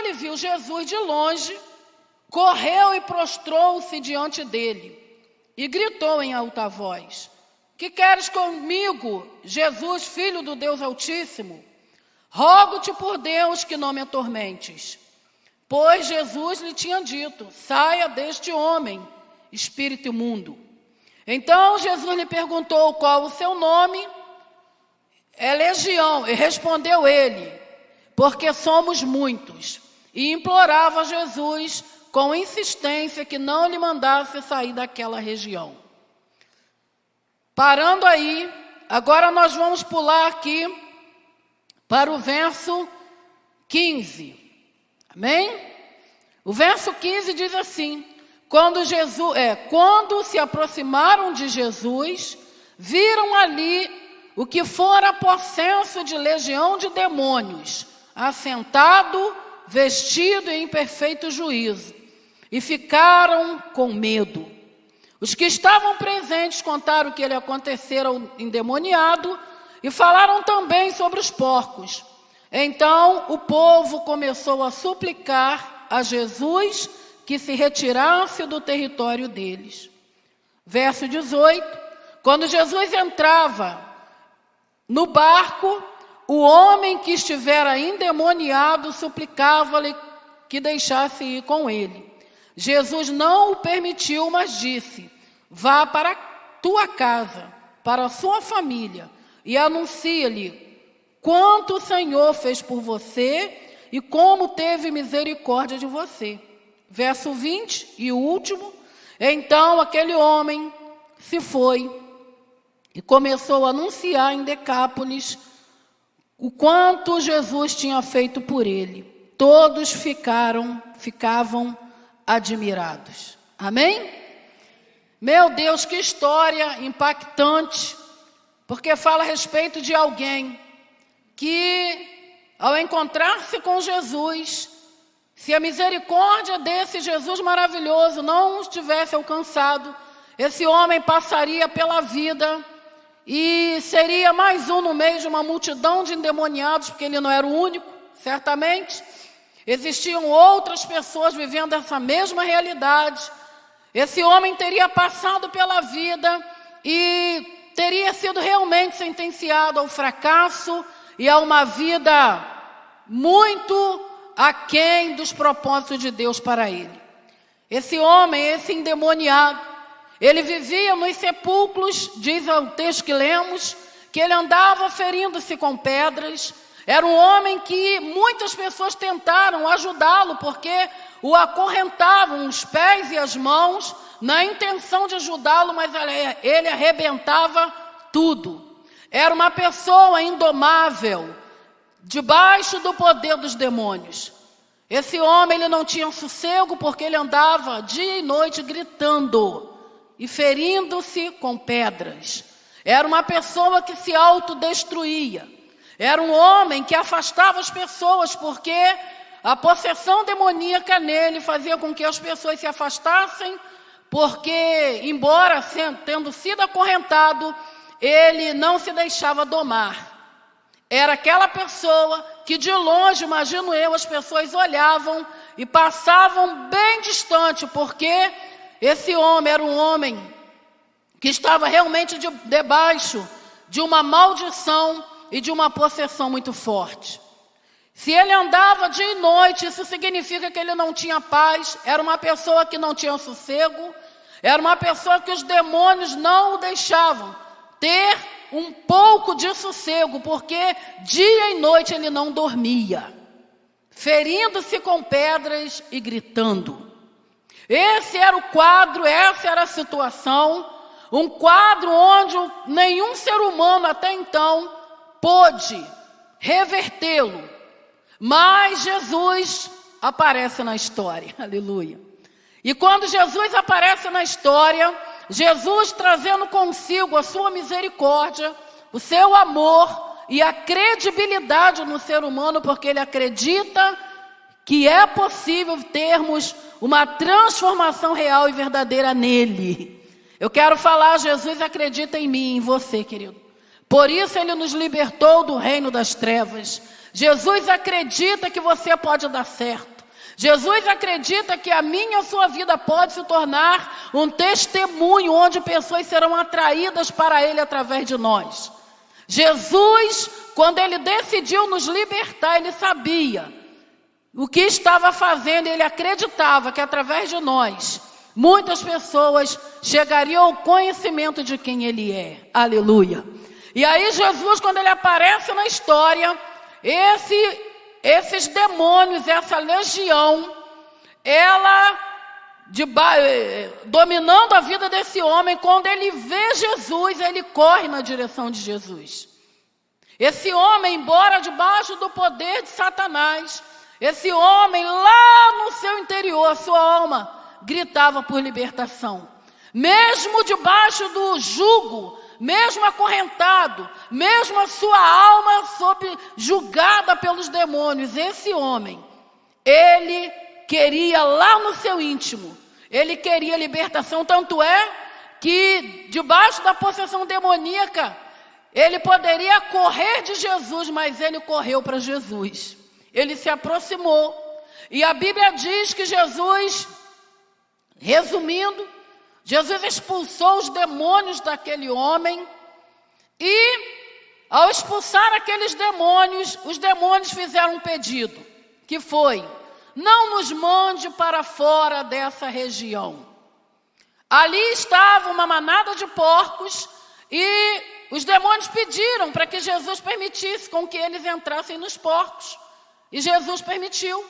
ele viu Jesus de longe, correu e prostrou-se diante dele e gritou em alta voz: que queres comigo, Jesus, filho do Deus Altíssimo? Rogo-te por Deus que não me atormentes. Pois Jesus lhe tinha dito: saia deste homem, espírito imundo. Então Jesus lhe perguntou: qual o seu nome? É Legião. E respondeu ele: porque somos muitos. E implorava a Jesus com insistência que não lhe mandasse sair daquela região. Parando aí, agora nós vamos pular aqui para o verso 15. Amém? O verso 15 diz assim: quando se aproximaram de Jesus, viram ali o que fora possesso de legião de demônios, assentado, vestido e em perfeito juízo, e ficaram com medo. Os que estavam presentes contaram o que lhe acontecera ao endemoniado e falaram também sobre os porcos. Então o povo começou a suplicar a Jesus que se retirasse do território deles. Verso 18: quando Jesus entrava no barco, o homem que estivera endemoniado suplicava-lhe que deixasse ir com ele. Jesus não o permitiu, mas disse: vá para a tua casa, para a sua família, e anuncia-lhe quanto o Senhor fez por você e como teve misericórdia de você. Verso 20 e o último: então aquele homem se foi e começou a anunciar em Decápolis o quanto Jesus tinha feito por ele. Todos ficavam admirados. Amém? Meu Deus, que história impactante, porque fala a respeito de alguém que, ao encontrar-se com Jesus, se a misericórdia desse Jesus maravilhoso não os tivesse alcançado, esse homem passaria pela vida e seria mais um no meio de uma multidão de endemoniados, porque ele não era o único, certamente. Existiam outras pessoas vivendo essa mesma realidade. Esse homem teria passado pela vida e teria sido realmente sentenciado ao fracasso e a uma vida muito aquém dos propósitos de Deus para ele. Esse homem, esse endemoniado, ele vivia nos sepulcros, diz o texto que lemos, que ele andava ferindo-se com pedras. Era um homem que muitas pessoas tentaram ajudá-lo, porque o acorrentavam os pés e as mãos na intenção de ajudá-lo, mas ele arrebentava tudo. Era uma pessoa indomável, debaixo do poder dos demônios. Esse homem, ele não tinha sossego, porque ele andava dia e noite gritando e ferindo-se com pedras. Era uma pessoa que se autodestruía. Era um homem que afastava as pessoas, porque a possessão demoníaca nele fazia com que as pessoas se afastassem, porque, embora tendo sido acorrentado, ele não se deixava domar. Era aquela pessoa que de longe, imagino eu, as pessoas olhavam e passavam bem distante, porque esse homem era um homem que estava realmente debaixo de uma maldição e de uma possessão muito forte. Se ele andava dia e noite, isso significa que ele não tinha paz, era uma pessoa que não tinha sossego, era uma pessoa que os demônios não o deixavam ter um pouco de sossego, porque dia e noite ele não dormia, ferindo-se com pedras e gritando. Esse era o quadro, essa era a situação, um quadro onde nenhum ser humano até então pôde revertê-lo, mas Jesus aparece na história, aleluia. E quando Jesus aparece na história, Jesus trazendo consigo a sua misericórdia, o seu amor e a credibilidade no ser humano, porque ele acredita que é possível termos uma transformação real e verdadeira nele. Eu quero falar, Jesus acredita em mim e em você, querido. Por isso ele nos libertou do reino das trevas. Jesus acredita que você pode dar certo. Jesus acredita que a minha e a sua vida pode se tornar um testemunho onde pessoas serão atraídas para Ele através de nós. Jesus, quando Ele decidiu nos libertar, Ele sabia o que estava fazendo. Ele acreditava que através de nós, muitas pessoas chegariam ao conhecimento de quem Ele é. Aleluia. E aí Jesus, quando Ele aparece na história, esses demônios, essa legião, ela dominando a vida desse homem, quando ele vê Jesus, ele corre na direção de Jesus. Esse homem, embora debaixo do poder de Satanás, esse homem lá no seu interior, sua alma, gritava por libertação. Mesmo debaixo do jugo, mesmo acorrentado, mesmo a sua alma julgada pelos demônios, esse homem, ele queria lá no seu íntimo, ele queria libertação. Tanto é que debaixo da possessão demoníaca, ele poderia correr de Jesus, mas ele correu para Jesus. Ele se aproximou. E a Bíblia diz que Jesus, resumindo, Jesus expulsou os demônios daquele homem e, ao expulsar aqueles demônios, os demônios fizeram um pedido, que foi: não nos mande para fora dessa região. Ali estava uma manada de porcos e os demônios pediram para que Jesus permitisse com que eles entrassem nos porcos. E Jesus permitiu.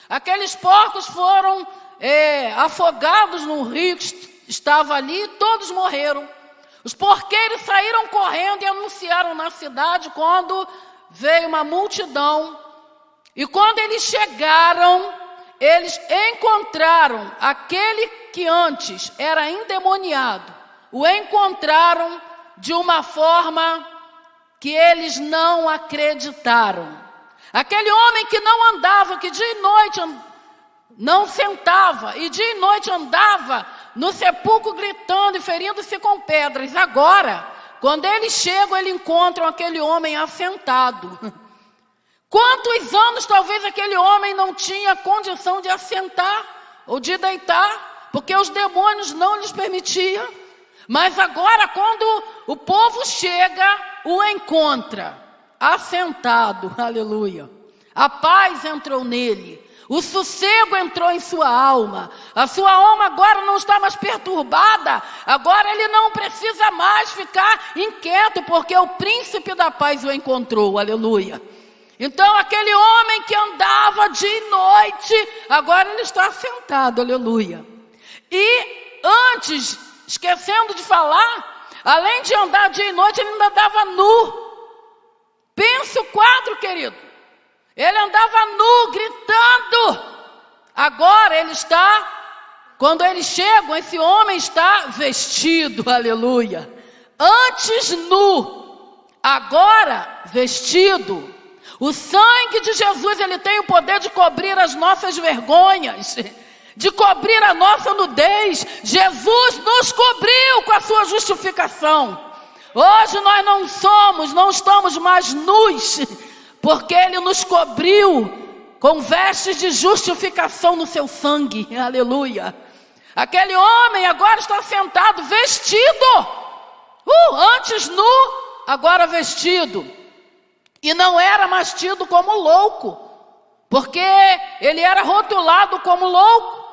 Aqueles porcos foram afogados no rio que estava ali e todos morreram. Os porqueiros saíram correndo e anunciaram na cidade quando veio uma multidão. E quando eles chegaram, eles encontraram aquele que antes era endemoniado. O encontraram de uma forma que eles não acreditaram. Aquele homem que não andava, que dia e noite não sentava e dia e noite andava no sepulcro gritando e ferindo-se com pedras. Agora, quando eles chegam, eles encontram aquele homem assentado. Quantos anos talvez aquele homem não tinha condição de assentar ou de deitar, porque os demônios não lhes permitiam. Mas agora, quando o povo chega, o encontra assentado, aleluia. A paz entrou nele, o sossego entrou em sua alma. A sua alma agora não está mais perturbada. Agora ele não precisa mais ficar inquieto, porque o príncipe da paz o encontrou, aleluia. Então aquele homem que andava dia e noite, agora ele está sentado, aleluia. E antes, esquecendo de falar, além de andar dia e noite, ele ainda andava nu. Pensa o quadro, querido. Ele andava nu, gritando. Agora ele está, quando eles chegam, esse homem está vestido, aleluia. Antes nu, agora vestido. O sangue de Jesus, ele tem o poder de cobrir as nossas vergonhas, de cobrir a nossa nudez. Jesus nos cobriu com a sua justificação. Hoje nós não estamos mais nus, porque Ele nos cobriu com vestes de justificação no seu sangue, aleluia. Aquele homem agora está sentado, vestido, antes nu, agora vestido. E não era mais tido como louco, porque ele era rotulado como louco.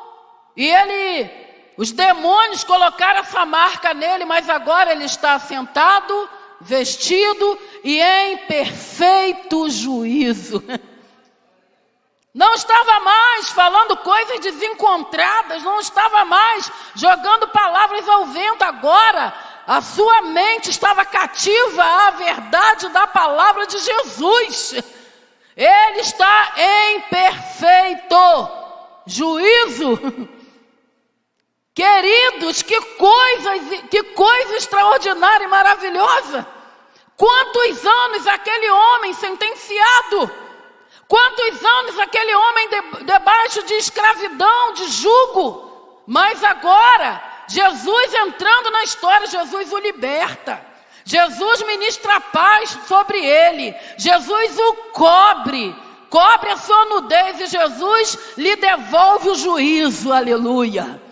E os demônios colocaram essa marca nele, mas agora ele está sentado, vestido e em perfeito juízo. Não estava mais falando coisas desencontradas, não estava mais jogando palavras ao vento. Agora a sua mente estava cativa à verdade da palavra de Jesus. Ele está em perfeito juízo. Queridos, que coisa extraordinária e maravilhosa. Quantos anos aquele homem sentenciado, quantos anos aquele homem debaixo de escravidão, de jugo, mas agora Jesus entrando na história, Jesus o liberta. Jesus ministra paz sobre ele. Jesus o cobre cobre a sua nudez e Jesus lhe devolve o juízo, aleluia.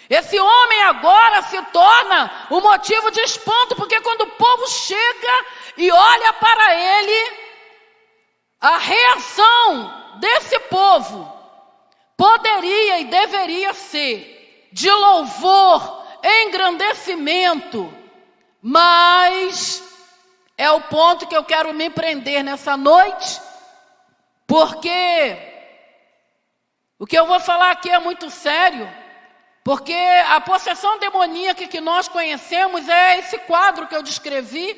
Esse homem agora se torna um motivo de espanto, porque quando o povo chega e olha para ele, a reação desse povo poderia e deveria ser de louvor, engrandecimento, mas é o ponto que eu quero me prender nessa noite, porque o que eu vou falar aqui é muito sério, porque a possessão demoníaca que nós conhecemos é esse quadro que eu descrevi,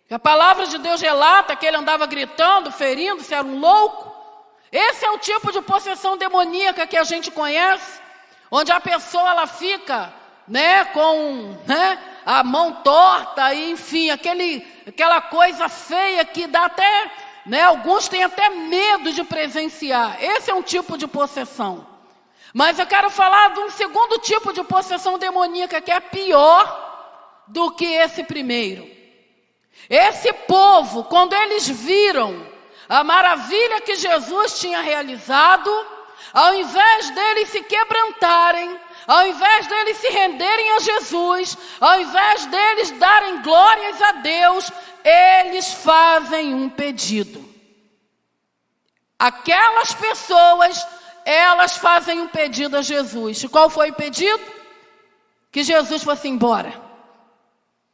que a palavra de Deus relata que ele andava gritando, ferindo, se era um louco. Esse é o tipo de possessão demoníaca que a gente conhece, onde a pessoa ela fica, com a mão torta, e, enfim, aquela coisa feia que dá até, alguns têm até medo de presenciar. Esse é um tipo de possessão. Mas eu quero falar de um segundo tipo de possessão demoníaca que é pior do que esse primeiro. Esse povo, quando eles viram a maravilha que Jesus tinha realizado, ao invés deles se quebrantarem, ao invés deles se renderem a Jesus, ao invés deles darem glórias a Deus, eles fazem um pedido. Aquelas pessoas, elas fazem um pedido a Jesus. E qual foi o pedido? Que Jesus fosse embora.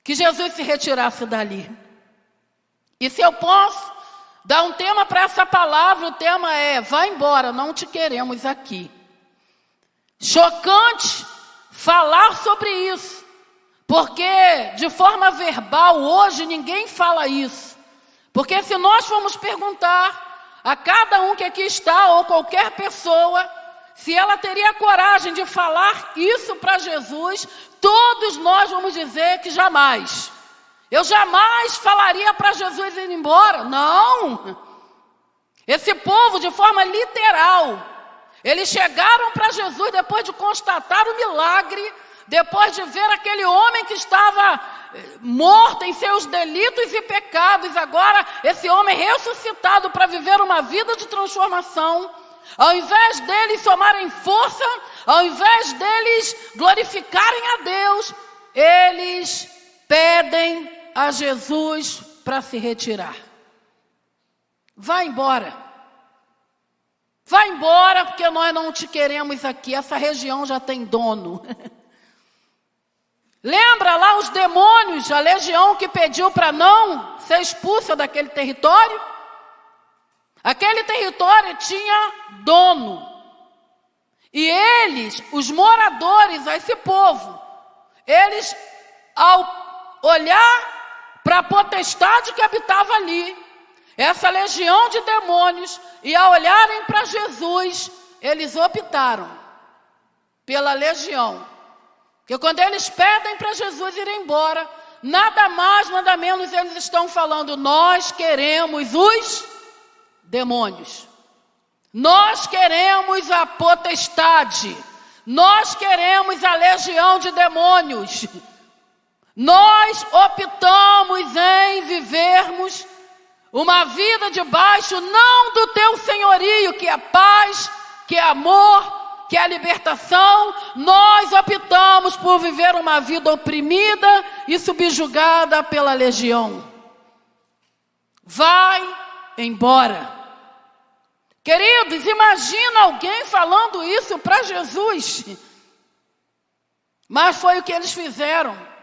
Que Jesus se retirasse dali. E se eu posso dar um tema para essa palavra, o tema é: vai embora, não te queremos aqui. Chocante falar sobre isso, porque de forma verbal hoje ninguém fala isso. Porque se nós formos perguntar a cada um que aqui está, ou qualquer pessoa, se ela teria coragem de falar isso para Jesus, todos nós vamos dizer que jamais. Eu jamais falaria para Jesus ir embora. Não. Esse povo, de forma literal, eles chegaram para Jesus depois de constatar o milagre, depois de ver aquele homem que estava morto em seus delitos e pecados, agora esse homem ressuscitado para viver uma vida de transformação. Ao invés deles somarem força, ao invés deles glorificarem a Deus, eles pedem a Jesus para se retirar. Vai embora. Vai embora, porque nós não te queremos aqui. Essa região já tem dono. Lembra lá os demônios, a legião que pediu para não ser expulsa daquele território? Aquele território tinha dono. E eles, os moradores, esse povo, eles, ao olhar para a potestade que habitava ali, essa legião de demônios, e ao olharem para Jesus, eles optaram pela legião. Porque quando eles pedem para Jesus ir embora, nada mais, nada menos, eles estão falando: nós queremos os demônios. Nós queremos a potestade. Nós queremos a legião de demônios. Nós optamos em vivermos uma vida debaixo não do teu senhorio, que é paz, que é amor, que é libertação. Nós optamos por viver uma vida oprimida e subjugada pela legião. Vai embora. Queridos, imagina alguém falando isso para Jesus. Mas foi o que eles fizeram.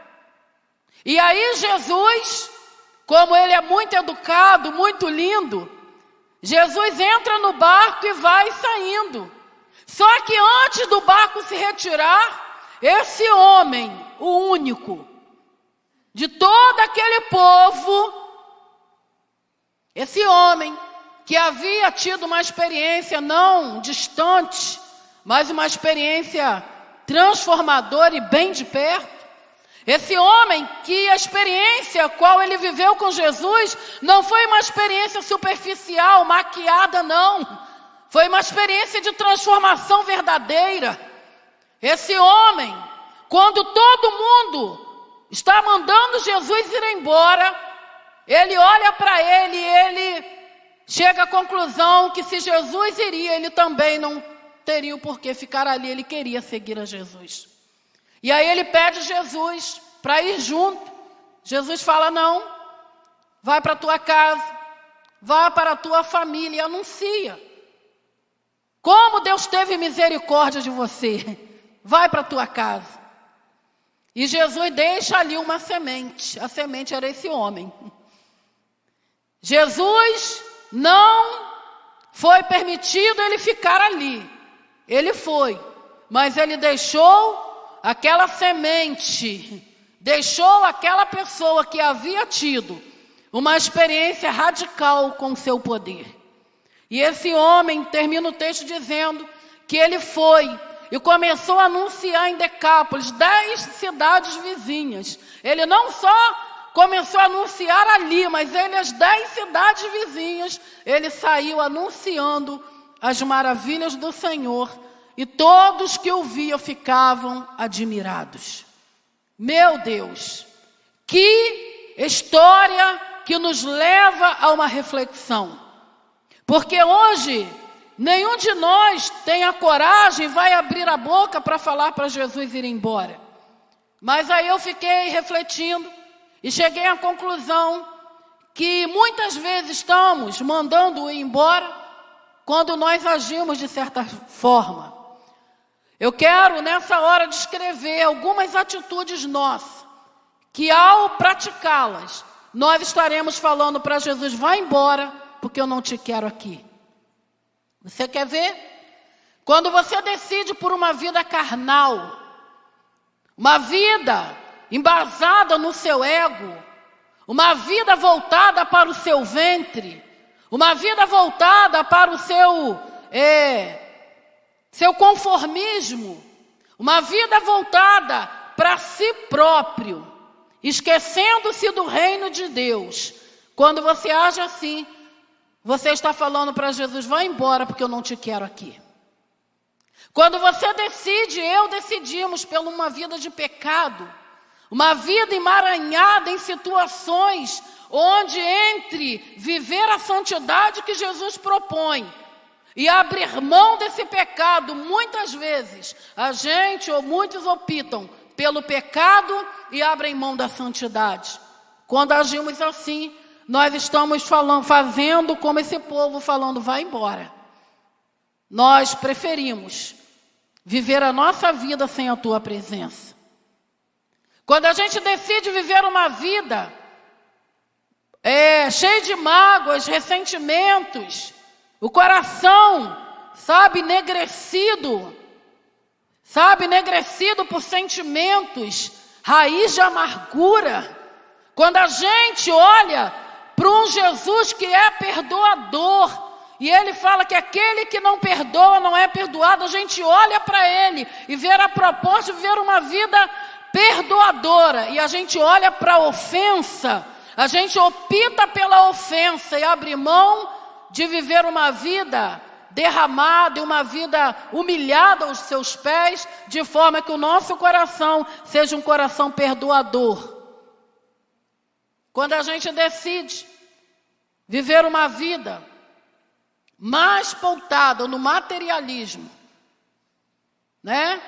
E aí Jesus, como ele é muito educado, muito lindo, Jesus entra no barco e vai saindo. Só que antes do barco se retirar, esse homem, o único, de todo aquele povo, esse homem que havia tido uma experiência não distante, mas uma experiência transformadora e bem de perto, esse homem que a experiência qual ele viveu com Jesus não foi uma experiência superficial, maquiada, não. Foi uma experiência de transformação verdadeira. Esse homem, quando todo mundo está mandando Jesus ir embora, ele olha para ele e ele chega à conclusão que se Jesus iria, ele também não teria o porquê ficar ali, ele queria seguir a Jesus. E aí ele pede Jesus para ir junto. Jesus fala, não, vai para a tua casa, vai para a tua família e anuncia. Como Deus teve misericórdia de você, vai para a tua casa. E Jesus deixa ali uma semente, a semente era esse homem. Jesus não foi permitido ele ficar ali, ele foi, mas ele deixou aquela semente, deixou aquela pessoa que havia tido uma experiência radical com o seu poder. E esse homem termina o texto dizendo que ele foi e começou a anunciar em Decápolis, 10 cidades vizinhas. Ele não só começou a anunciar ali, mas ele, as 10 cidades vizinhas, ele saiu anunciando as maravilhas do Senhor. E todos que o viam ficavam admirados. Meu Deus, que história que nos leva a uma reflexão. Porque hoje, nenhum de nós tem a coragem e vai abrir a boca para falar para Jesus ir embora. Mas aí eu fiquei refletindo e cheguei à conclusão que muitas vezes estamos mandando ir embora quando nós agimos de certa forma. Eu quero nessa hora descrever algumas atitudes nossas, que ao praticá-las, nós estaremos falando para Jesus, vai embora, porque eu não te quero aqui. Você quer ver? Quando você decide por uma vida carnal, uma vida embasada no seu ego, uma vida voltada para o seu ventre, uma vida voltada para o seu conformismo, uma vida voltada para si próprio, esquecendo-se do reino de Deus. Quando você age assim, você está falando para Jesus, vai embora porque eu não te quero aqui. Quando você decide, decidimos por uma vida de pecado, uma vida emaranhada em situações onde entre viver a santidade que Jesus propõe e abrir mão desse pecado, muitas vezes a gente ou muitos optam pelo pecado e abrem mão da santidade. Quando agimos assim, nós estamos fazendo como esse povo falando, vai embora. Nós preferimos viver a nossa vida sem a tua presença. Quando a gente decide viver uma vida cheia de mágoas, ressentimentos, o coração, enegrecido por sentimentos, raiz de amargura. Quando a gente olha para um Jesus que é perdoador, e ele fala que aquele que não perdoa não é perdoado, a gente olha para ele e vê a proposta de viver uma vida perdoadora, e a gente olha para a ofensa, a gente opta pela ofensa e abre mão de viver uma vida derramada e uma vida humilhada aos seus pés, de forma que o nosso coração seja um coração perdoador. Quando a gente decide viver uma vida mais pautada no materialismo, né?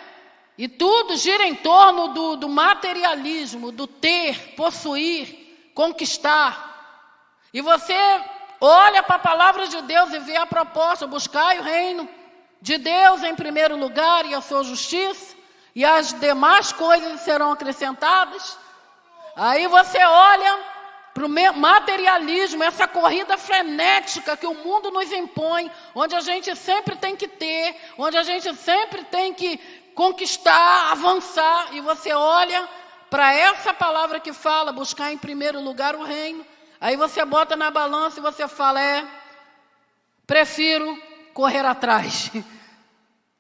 E tudo gira em torno do materialismo, do ter, possuir, conquistar. E você olha para a palavra de Deus e vê a proposta, buscai o reino de Deus em primeiro lugar e a sua justiça, e as demais coisas serão acrescentadas. Aí você olha para o materialismo, essa corrida frenética que o mundo nos impõe, onde a gente sempre tem que ter, onde a gente sempre tem que conquistar, avançar, e você olha para essa palavra que fala, buscar em primeiro lugar o reino, aí você bota na balança e você fala, prefiro correr atrás.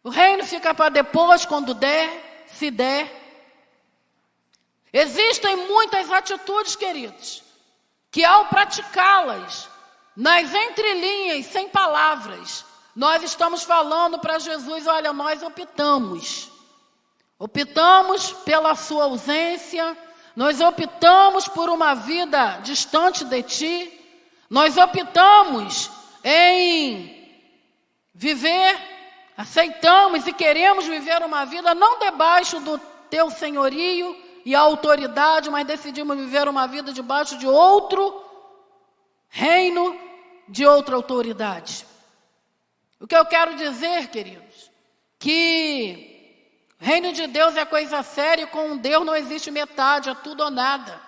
O reino fica para depois, quando der, se der. Existem muitas atitudes, queridos, que ao praticá-las, nas entrelinhas, sem palavras, nós estamos falando para Jesus, olha, nós optamos pela sua ausência, nós optamos por uma vida distante de ti, nós optamos em viver, aceitamos e queremos viver uma vida não debaixo do teu senhorio e autoridade, mas decidimos viver uma vida debaixo de outro reino, de outra autoridade. O que eu quero dizer, queridos, que o reino de Deus é coisa séria, e com Deus não existe metade, é tudo ou nada.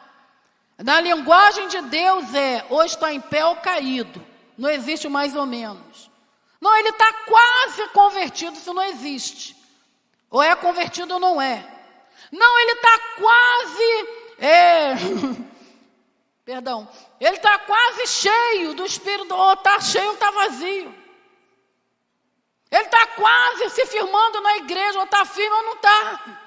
Na linguagem de Deus ou está em pé ou caído, não existe mais ou menos. Não, ele está quase convertido, isso não existe. Ou é convertido ou não é. Não, ele está quase, perdão, ele está quase cheio do Espírito, ou está cheio ou está vazio. Ele está quase se firmando na igreja, ou está firme ou não está.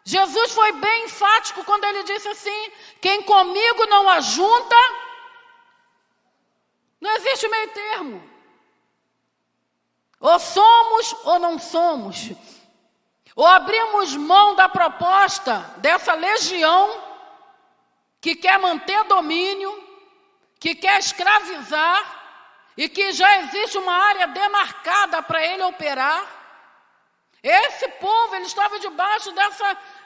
Jesus foi bem enfático quando ele disse assim: quem comigo não ajunta, não existe meio termo. Ou somos ou não somos. Ou abrimos mão da proposta dessa legião que quer manter domínio, que quer escravizar, e que já existe uma área demarcada para ele operar. Esse povo, ele estava debaixo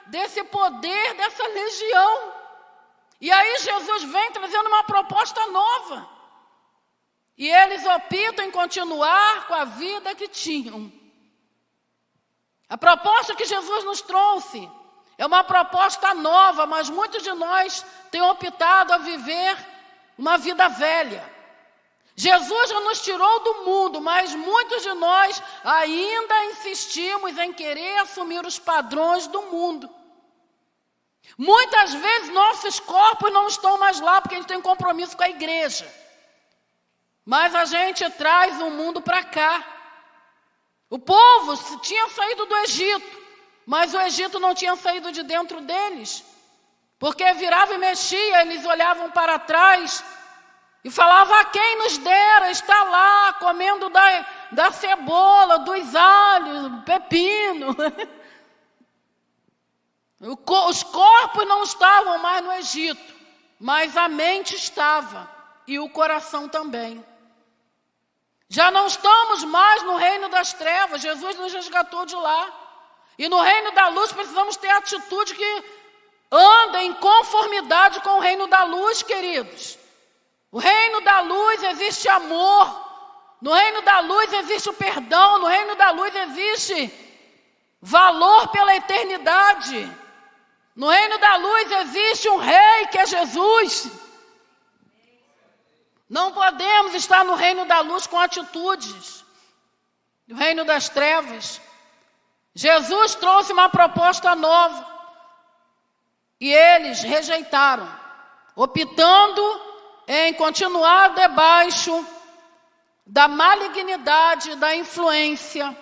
desse poder, dessa legião. E aí Jesus vem trazendo uma proposta nova. E eles optam em continuar com a vida que tinham. A proposta que Jesus nos trouxe é uma proposta nova, mas muitos de nós têm optado a viver uma vida velha. Jesus já nos tirou do mundo, mas muitos de nós ainda insistimos em querer assumir os padrões do mundo. Muitas vezes nossos corpos não estão mais lá, porque a gente tem compromisso com a igreja. Mas a gente traz o mundo para cá. O povo tinha saído do Egito, mas o Egito não tinha saído de dentro deles. Porque virava e mexia, eles olhavam para trás e falavam: a quem nos dera estar lá comendo da cebola, dos alhos, do pepino. Os corpos não estavam mais no Egito, mas a mente estava e o coração também. Já não estamos mais no reino das trevas, Jesus nos resgatou de lá. E no reino da luz precisamos ter atitude que anda em conformidade com o reino da luz, queridos. No reino da luz existe amor, no reino da luz existe o perdão, no reino da luz existe valor pela eternidade. No reino da luz existe um rei que é Jesus. Não podemos estar no reino da luz com atitudes do reino das trevas. Jesus trouxe uma proposta nova e eles rejeitaram, optando em continuar debaixo da malignidade, da influência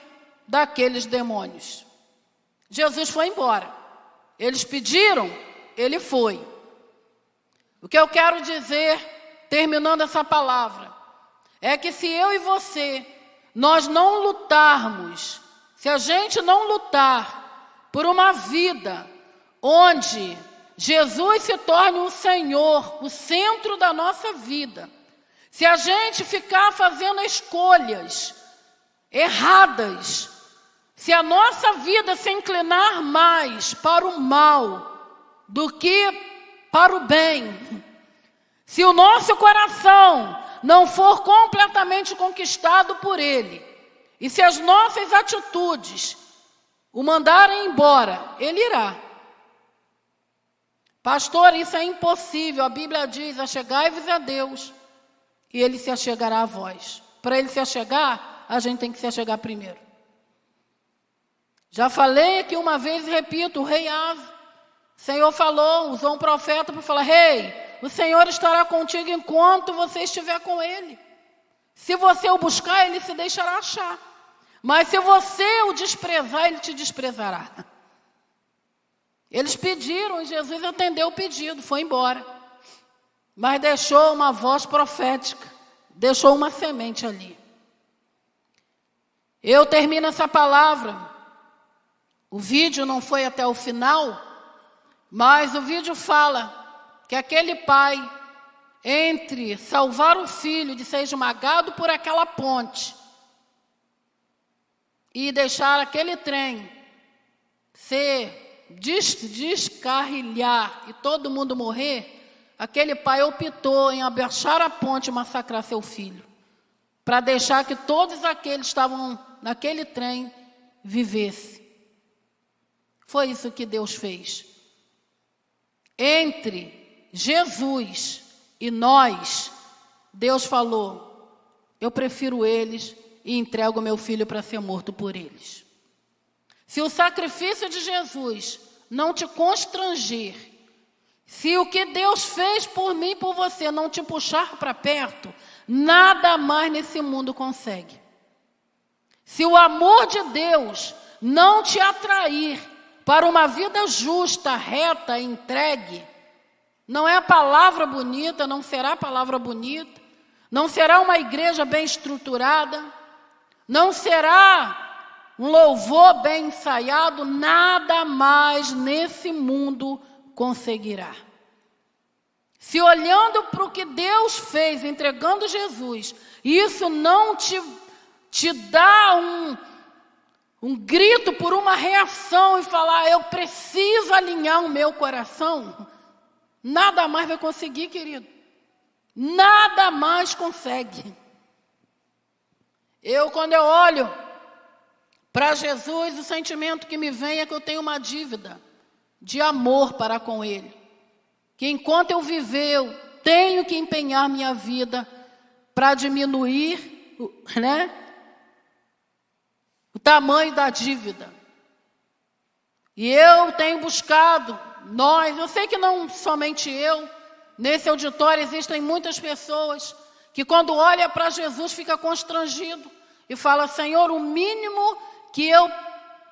daqueles demônios. Jesus foi embora. Eles pediram, ele foi. O que eu quero dizer, terminando essa palavra, é que se eu e você, nós não lutarmos, se a gente não lutar por uma vida onde Jesus se torne o Senhor, o centro da nossa vida, se a gente ficar fazendo escolhas erradas, se a nossa vida se inclinar mais para o mal do que para o bem, se o nosso coração não for completamente conquistado por Ele, e se as nossas atitudes o mandarem embora, Ele irá. Pastor, isso é impossível. A Bíblia diz: achegai-vos a Deus, e Ele se achegará a vós. Para Ele se achegar, a gente tem que se achegar primeiro. Já falei aqui uma vez e repito, o rei Asa, o Senhor falou, usou um profeta para falar: rei, o Senhor estará contigo enquanto você estiver com Ele. Se você o buscar, Ele se deixará achar. Mas se você o desprezar, Ele te desprezará. Eles pediram e Jesus atendeu o pedido, foi embora. Mas deixou uma voz profética, deixou uma semente ali. Eu termino essa palavra. O vídeo não foi até o final, mas o vídeo fala que aquele pai, entre salvar o filho de ser esmagado por aquela ponte e deixar aquele trem descarrilhar e todo mundo morrer, aquele pai optou em abaixar a ponte e massacrar seu filho, para deixar que todos aqueles que estavam naquele trem vivessem. Foi isso que Deus fez. Entre Jesus e nós, Deus falou: eu prefiro eles e entrego meu filho para ser morto por eles. Se o sacrifício de Jesus não te constranger, se o que Deus fez por mim e por você não te puxar para perto, nada mais nesse mundo consegue. Se o amor de Deus não te atrair para uma vida justa, reta, entregue, não é a palavra bonita, não será a palavra bonita, não será uma igreja bem estruturada, não será um louvor bem ensaiado, nada mais nesse mundo conseguirá. Se olhando para o que Deus fez, entregando Jesus, isso não te dá um grito por uma reação e falar: eu preciso alinhar o meu coração, nada mais vai conseguir, querido. Nada mais consegue. Quando eu olho para Jesus, o sentimento que me vem é que eu tenho uma dívida de amor para com Ele. Que enquanto eu viver, eu tenho que empenhar minha vida para diminuir, o tamanho da dívida. E eu tenho buscado, eu sei que não somente eu, nesse auditório existem muitas pessoas que quando olha para Jesus fica constrangido e fala: Senhor, o mínimo que eu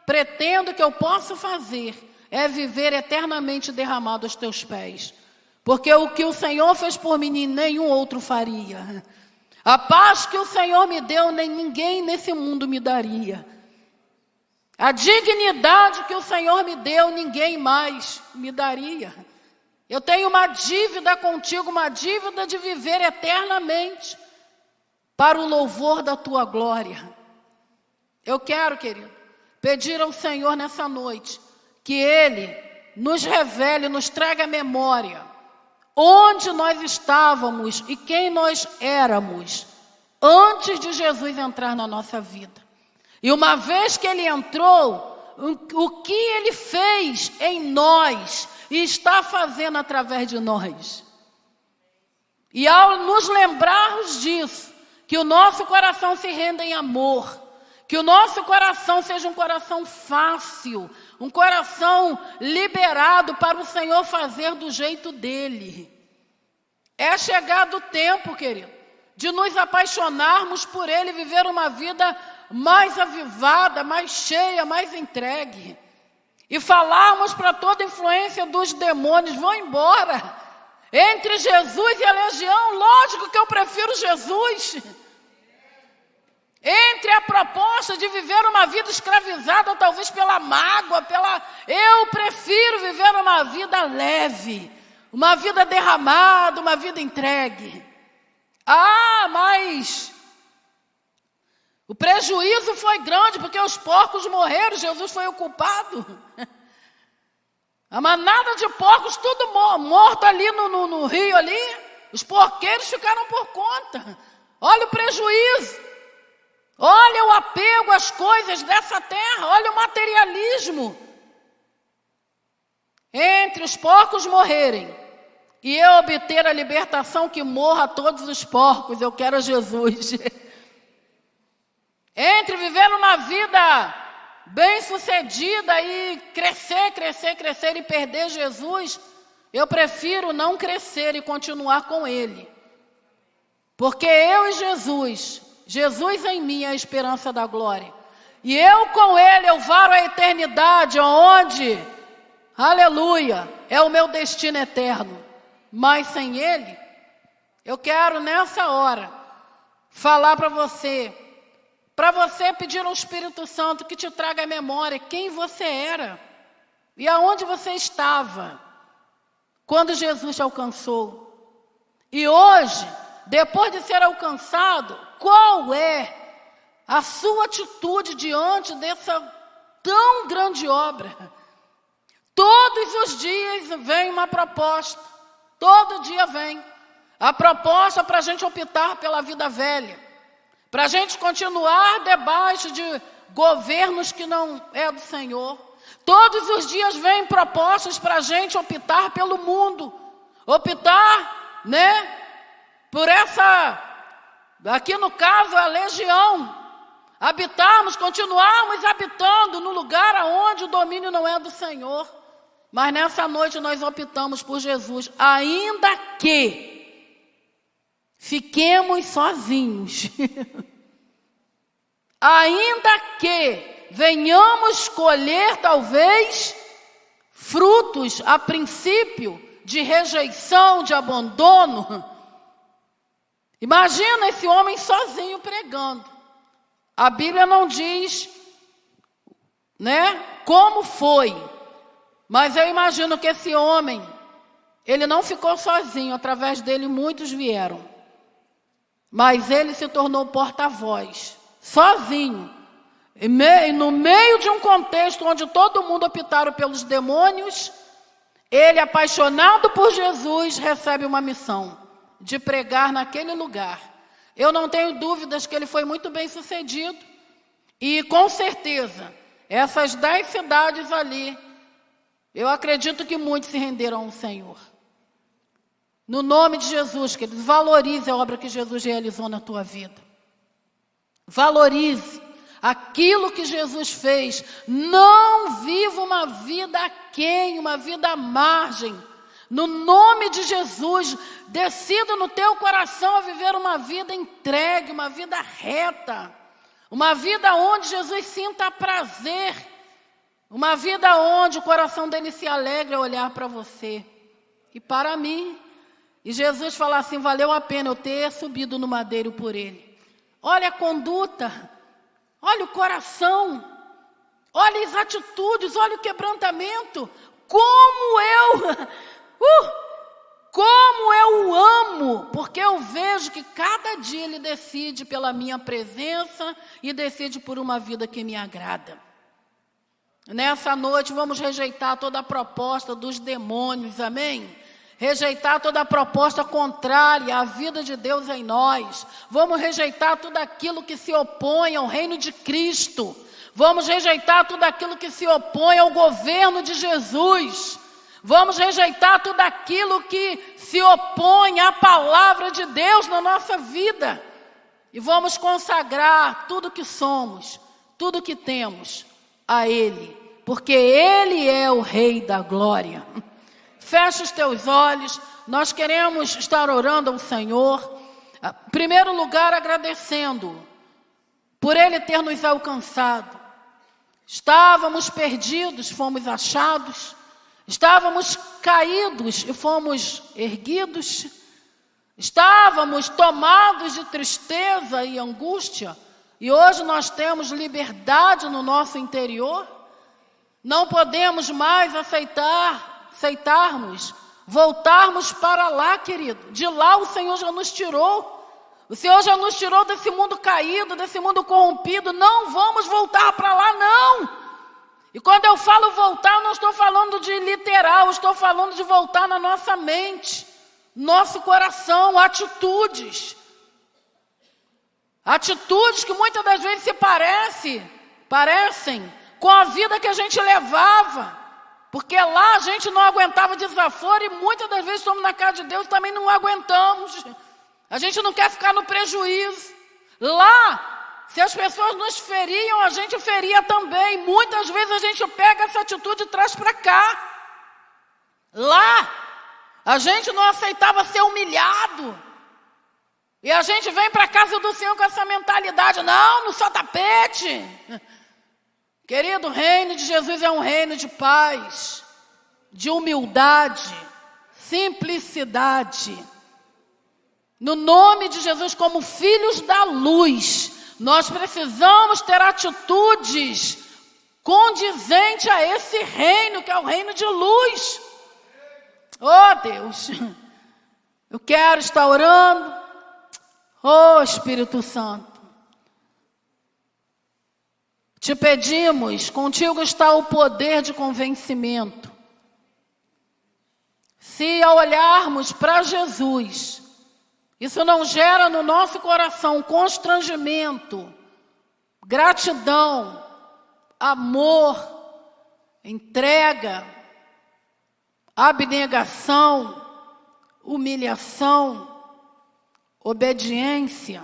pretendo, que eu posso fazer, é viver eternamente derramado aos teus pés. Porque o que o Senhor fez por mim, nenhum outro faria. A paz que o Senhor me deu, nem ninguém nesse mundo me daria. A dignidade que o Senhor me deu, ninguém mais me daria. Eu tenho uma dívida contigo, uma dívida de viver eternamente para o louvor da tua glória. Eu quero, querido, pedir ao Senhor nessa noite que Ele nos revele, nos traga a memória onde nós estávamos e quem nós éramos antes de Jesus entrar na nossa vida. E uma vez que Ele entrou, o que Ele fez em nós e está fazendo através de nós. E ao nos lembrarmos disso, que o nosso coração se renda em amor, que o nosso coração seja um coração fácil, um coração liberado para o Senhor fazer do jeito dEle. É chegado o tempo, querido, de nos apaixonarmos por Ele, viver uma vida mais avivada, mais cheia, mais entregue. E falarmos para toda influência dos demônios: vão embora. Entre Jesus e a legião, lógico que eu prefiro Jesus. Entre a proposta de viver uma vida escravizada, talvez pela mágoa, eu prefiro viver uma vida leve, uma vida derramada, uma vida entregue. Mas o prejuízo foi grande, porque os porcos morreram, Jesus foi o culpado. A manada de porcos, tudo morto ali no rio ali, os porqueiros ficaram por conta. Olha o prejuízo. Olha o apego às coisas dessa terra, olha o materialismo. Entre os porcos morrerem e eu obter a libertação, que morra todos os porcos, eu quero Jesus. Entre viver uma vida bem-sucedida e crescer e perder Jesus, eu prefiro não crescer e continuar com Ele. Porque eu e Jesus em mim é a esperança da glória. E eu com Ele, eu varo a eternidade, onde, aleluia, é o meu destino eterno. Mas sem Ele, eu quero nessa hora falar para você pedir ao Espírito Santo que te traga a memória quem você era e aonde você estava quando Jesus te alcançou. E hoje, depois de ser alcançado, qual é a sua atitude diante dessa tão grande obra? Todos os dias vem uma proposta, todo dia vem a proposta para a gente optar pela vida velha, para a gente continuar debaixo de governos que não é do Senhor. Todos os dias vem propostas para a gente optar pelo mundo, optar, por aqui no caso a legião, continuarmos habitando no lugar aonde o domínio não é do Senhor. Mas nessa noite nós optamos por Jesus, ainda que fiquemos sozinhos, ainda que venhamos colher talvez frutos a princípio de rejeição, de abandono. Imagina esse homem sozinho pregando. A Bíblia não diz, como foi. Mas eu imagino que esse homem, ele não ficou sozinho, através dele muitos vieram. Mas ele se tornou porta-voz, sozinho. E no meio de um contexto onde todo mundo optaram pelos demônios, ele, apaixonado por Jesus, recebe uma missão de pregar naquele lugar. Eu não tenho dúvidas que ele foi muito bem sucedido. E com certeza, essas 10 cidades ali, eu acredito que muitos se renderam ao Senhor. No nome de Jesus, queridos, valorize a obra que Jesus realizou na tua vida. Valorize aquilo que Jesus fez. Não viva uma vida aquém, uma vida à margem. No nome de Jesus, decida no teu coração a viver uma vida entregue, uma vida reta. Uma vida onde Jesus sinta prazer. Uma vida onde o coração dele se alegra ao olhar para você e para mim. E Jesus fala assim, valeu a pena eu ter subido no madeiro por ele. Olha a conduta, olha o coração, olha as atitudes, olha o quebrantamento. Como eu o amo, porque eu vejo que cada dia ele decide pela minha presença e decide por uma vida que me agrada. Nessa noite vamos rejeitar toda a proposta dos demônios, amém? Rejeitar toda a proposta contrária à vida de Deus em nós. Vamos rejeitar tudo aquilo que se opõe ao reino de Cristo. Vamos rejeitar tudo aquilo que se opõe ao governo de Jesus. Vamos rejeitar tudo aquilo que se opõe à palavra de Deus na nossa vida. E vamos consagrar tudo que somos, tudo que temos a Ele, porque Ele é o Rei da Glória. Fecha os teus olhos, nós queremos estar orando ao Senhor. Em primeiro lugar, agradecendo por Ele ter nos alcançado. Estávamos perdidos, fomos achados. Estávamos caídos e fomos erguidos. Estávamos tomados de tristeza e angústia. E hoje nós temos liberdade no nosso interior. Não podemos mais aceitarmos, voltarmos para lá, querido. De lá o Senhor já nos tirou. O Senhor já nos tirou desse mundo caído, desse mundo corrompido. Não vamos voltar para lá, não. E quando eu falo voltar, eu não estou falando de literal, eu estou falando de voltar na nossa mente, nosso coração, atitudes. Atitudes que muitas das vezes se parecem com a vida que a gente levava. Porque lá a gente não aguentava desaforo e muitas das vezes estamos na casa de Deus e também não aguentamos. A gente não quer ficar no prejuízo. Lá, se as pessoas nos feriam, a gente feria também. Muitas vezes a gente pega essa atitude e traz para cá. Lá, a gente não aceitava ser humilhado. E a gente vem para a casa do Senhor com essa mentalidade. Não sou tapete. Querido, o reino de Jesus é um reino de paz, de humildade, simplicidade. No nome de Jesus, como filhos da luz, nós precisamos ter atitudes condizentes a esse reino, que é o reino de luz. Oh, Deus! Eu quero estar orando. Oh, Espírito Santo, te pedimos, contigo está o poder de convencimento. Se ao olharmos para Jesus, isso não gera no nosso coração constrangimento, gratidão, amor, entrega, abnegação, humilhação, obediência.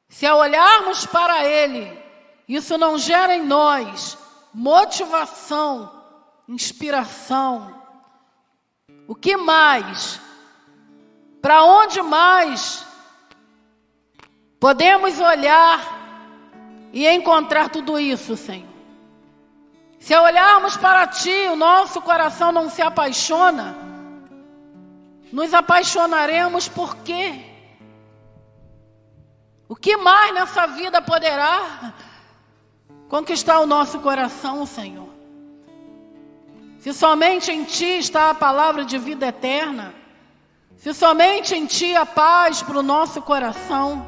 Se ao olharmos para Ele, isso não gera em nós motivação, inspiração, o que mais? Para onde mais podemos olhar e encontrar tudo isso, Senhor? Se ao olharmos para Ti, o nosso coração não se apaixona, nos apaixonaremos por quê? O que mais nessa vida poderá conquistar o nosso coração, Senhor? Se somente em Ti está a palavra de vida eterna, se somente em Ti a paz para o nosso coração.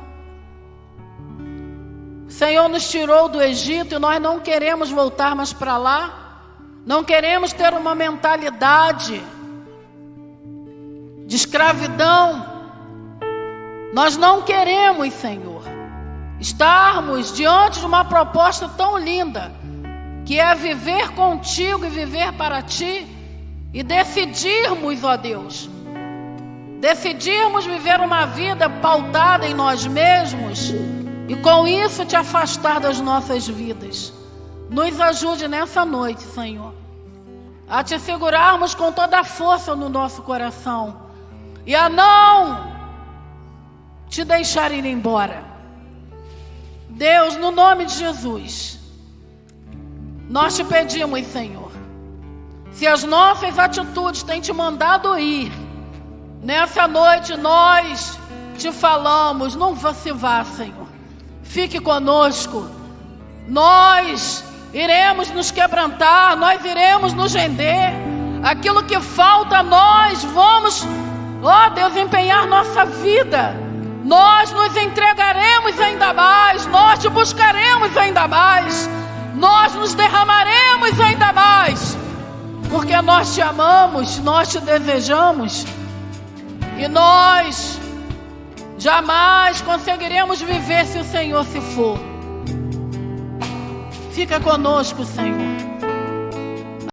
O Senhor nos tirou do Egito e nós não queremos voltar mais para lá. Não queremos ter uma mentalidade de escravidão. Nós não queremos, Senhor, estarmos diante de uma proposta tão linda, que é viver contigo e viver para Ti, e decidirmos, ó Deus, decidirmos viver uma vida pautada em nós mesmos, e com isso Te afastar das nossas vidas. Nos ajude nessa noite, Senhor, a Te segurarmos com toda a força no nosso coração, e a não Te deixar ir embora. Deus, no nome de Jesus, nós Te pedimos, Senhor, se as nossas atitudes têm Te mandado ir, nessa noite nós Te falamos, não se vá, Senhor, fique conosco. Nós iremos nos quebrantar, nós iremos nos render. Aquilo que falta, nós vamos, ó Deus, empenhar nossa vida. Nós nos entregaremos ainda mais, nós Te buscaremos ainda mais, nós nos derramaremos ainda mais, porque nós Te amamos, nós Te desejamos, e nós jamais conseguiremos viver se o Senhor se for. Fica conosco, Senhor.